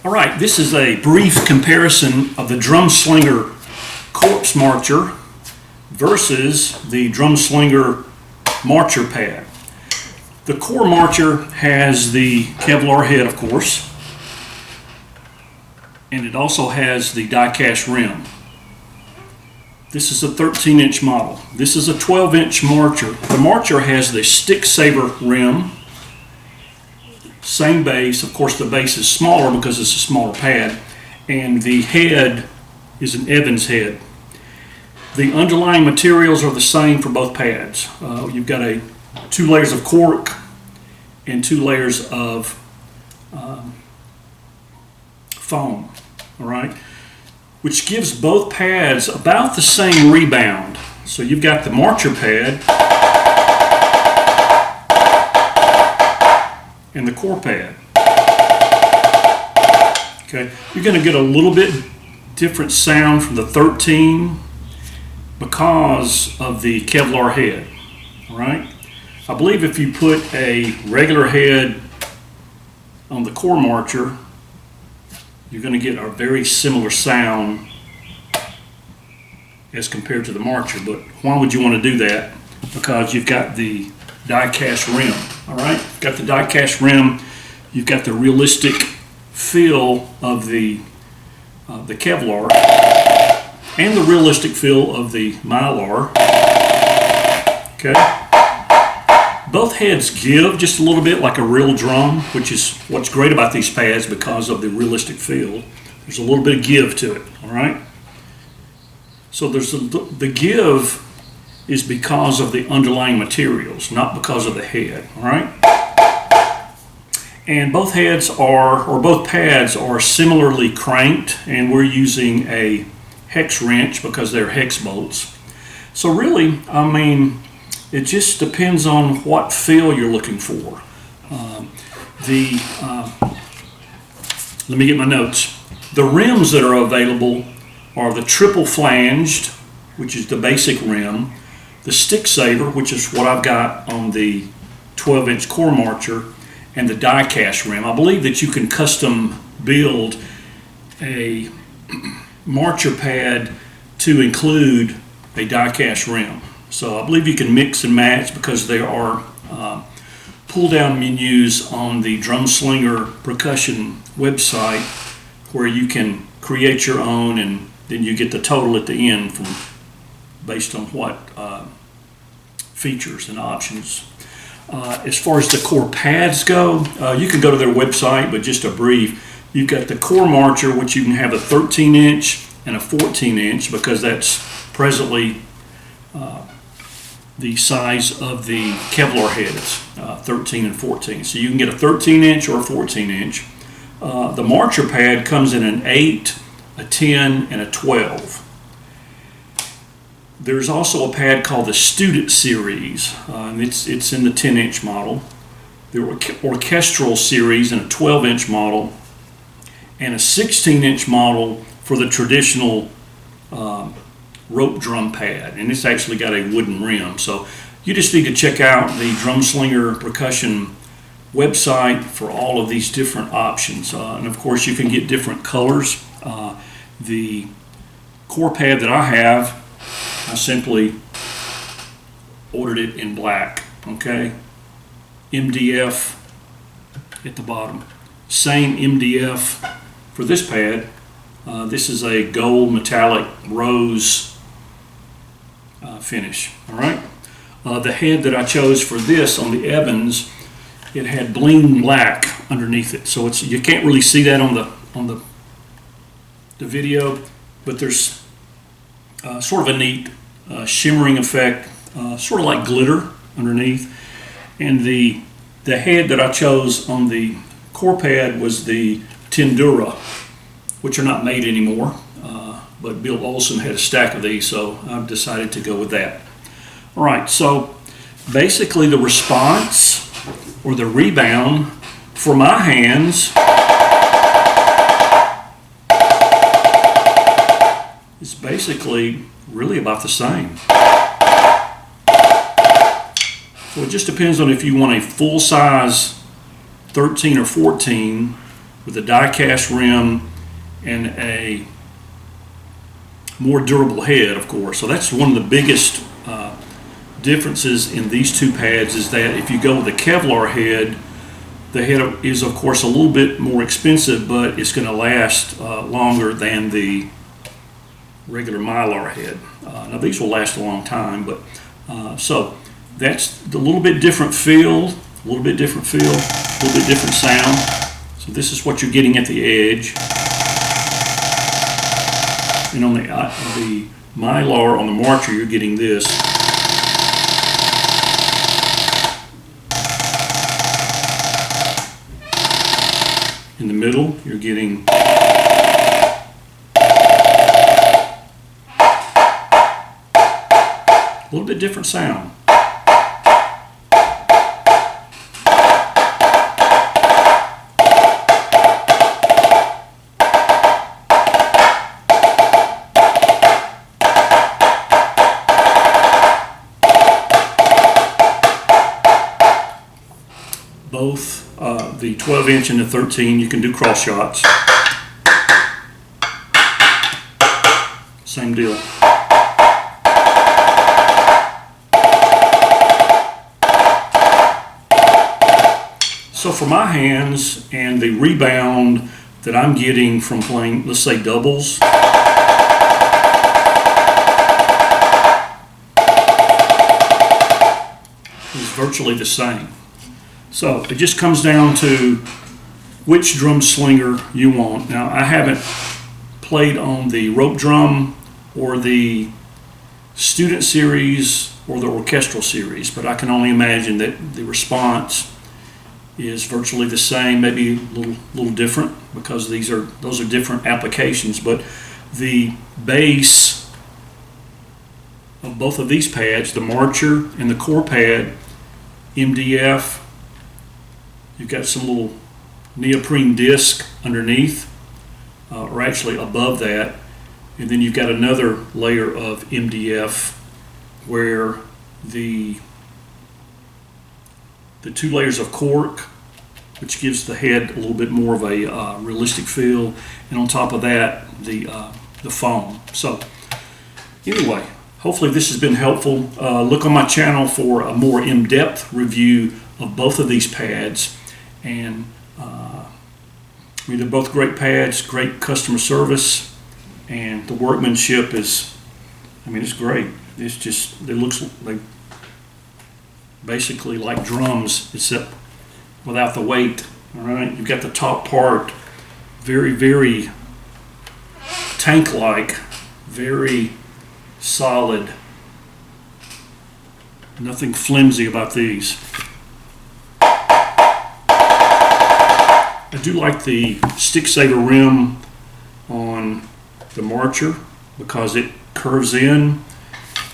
All right, this is a brief comparison of the Drumslinger corpse marcher versus the Drumslinger marcher pad. The core marcher has the Kevlar head, of course, and it also has the die-cast rim. This is a 13-inch model. This is a 12-inch marcher. The marcher has the stick saver rim, same base. Of course, the base is smaller because it's a smaller pad, and the head is an Evans head. The underlying materials are the same for both pads. You've got 2 layers of cork and 2 layers of foam, all right, which gives both pads about the same rebound. So you've got the marcher pad and the core pad. Okay, you're going to get a little bit different sound from the 13 because of the Kevlar head. All right, I believe if you put a regular head on the core marcher, you're going to get a very similar sound as compared to the marcher. But why would you want to do that? Because you've got the die-cast rim. All right, you've got the die-cast rim. You've got the realistic feel of the Kevlar and the realistic feel of the Mylar. Okay, both heads give just a little bit like a real drum, which is what's great about these pads because of the realistic feel. There's a little bit of give to it. All right, so there's the give is because of the underlying materials, not because of the head. All right, and both heads or both pads are similarly cranked, and we're using a hex wrench because they're hex bolts. So really, I mean, it just depends on what feel you're looking for. Let me get my notes. The rims that are available are the triple flanged, which is the basic rim, the stick saver, which is what I've got on the 12-inch core marcher, and the die-cast rim. I believe that you can custom build a marcher pad to include a die-cast rim. So I believe you can mix and match because there are pull-down menus on the Drumslinger percussion website where you can create your own, and then you get the total at the end based on what features and options. As far as the core pads go, you can go to their website, but just a brief. You've got the core marcher, which you can have a 13-inch and a 14-inch because that's presently the size of the Kevlar heads, 13 and 14. So you can get a 13-inch or a 14-inch. The marcher pad comes in an 8, a 10, and a 12. There's also a pad called the Student Series, and it's in the 10-inch model. The Orchestral Series in a 12-inch model, and a 16-inch model for the traditional rope drum pad, and it's actually got a wooden rim. So you just need to check out the Drumslinger percussion website for all of these different options, and of course you can get different colors. The core pad that I have, I simply ordered it in black. Okay, MDF at the bottom, same MDF for this pad. This is a gold metallic rose finish. All right, the head that I chose for this on the Evans, it had bling black underneath it, so you can't really see that on the video, but there's sort of a neat shimmering effect, sort of like glitter underneath. And the head that I chose on the core pad was the Tendura, which are not made anymore, but Bill Olson had a stack of these, so I've decided to go with that. All right, so basically the response or the rebound for my hands is basically really about the same. So it just depends on if you want a full-size 13 or 14 with a die-cast rim and a more durable head, of course. So that's one of the biggest differences in these two pads, is that if you go with a Kevlar head, the head is of course a little bit more expensive, but it's going to last longer than the regular Mylar head. Now these will last a long time, but so that's a little bit different feel, a little bit different sound. So this is what you're getting at the edge. And on the Mylar, on the Marcher, you're getting this. In the middle, you're getting a little bit different sound. Both the 12-inch and the 13, you can do cross shots. Same deal. So for my hands and the rebound that I'm getting from playing, let's say, doubles, is virtually the same. So it just comes down to which drum slinger you want. Now, I haven't played on the rope drum or the student series or the orchestral series, but I can only imagine that the response is virtually the same, maybe a little different, because those are different applications. But the base of both of these pads, the Marcher and the core pad, MDF, you've got some little neoprene disc underneath, or actually above that, and then you've got another layer of MDF where the two layers of cork, which gives the head a little bit more of a realistic feel, and on top of that, the foam. So anyway, hopefully this has been helpful. Look on my channel for a more in-depth review of both of these pads. And they're both great pads, great customer service, and the workmanship is, it's great. It looks like basically like drums, except without the weight. All right, you've got the top part very, very tank-like, very solid. Nothing flimsy about these. I do like the stick saver rim on the Marcher because it curves in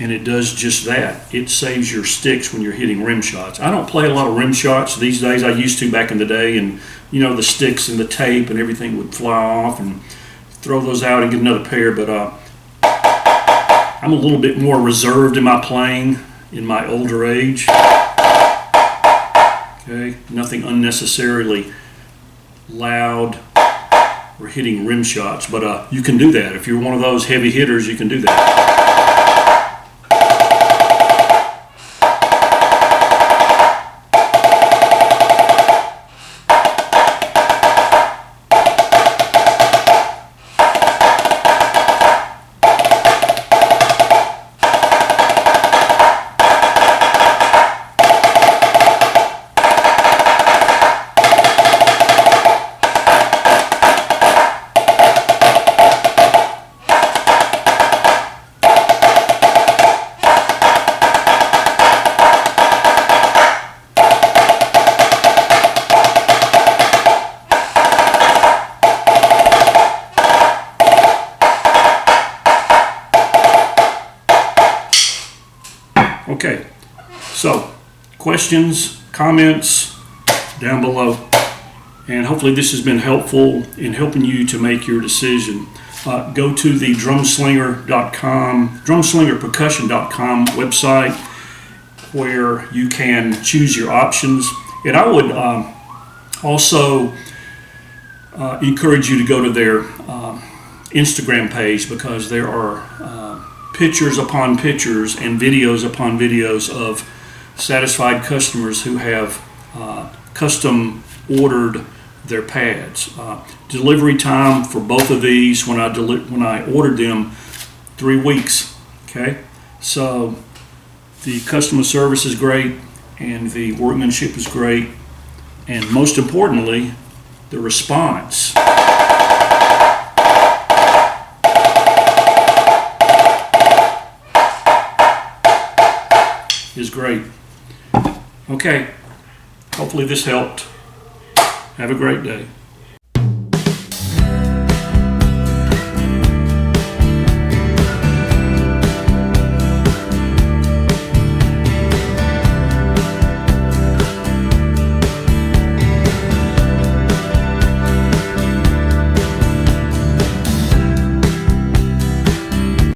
and it does just that. It saves your sticks when you're hitting rim shots. I don't play a lot of rim shots these days. I used to back in the day, and the sticks and the tape and everything would fly off, and throw those out and get another pair. But I'm a little bit more reserved in my playing in my older age. Okay, nothing unnecessarily loud or hitting rim shots, but you can do that. If you're one of those heavy hitters, you can do that. Okay, so questions, comments down below, and hopefully this has been helpful in helping you to make your decision. Go to the drumslinger.com, drumslingerpercussion.com website, where you can choose your options. And I would also encourage you to go to their Instagram page, because there are pictures upon pictures and videos upon videos of satisfied customers who have custom ordered their pads. Delivery time for both of these, when I ordered them, 3 weeks. Okay, so the customer service is great, and the workmanship is great, and most importantly, the response is great. Okay, hopefully this helped. Have a great day.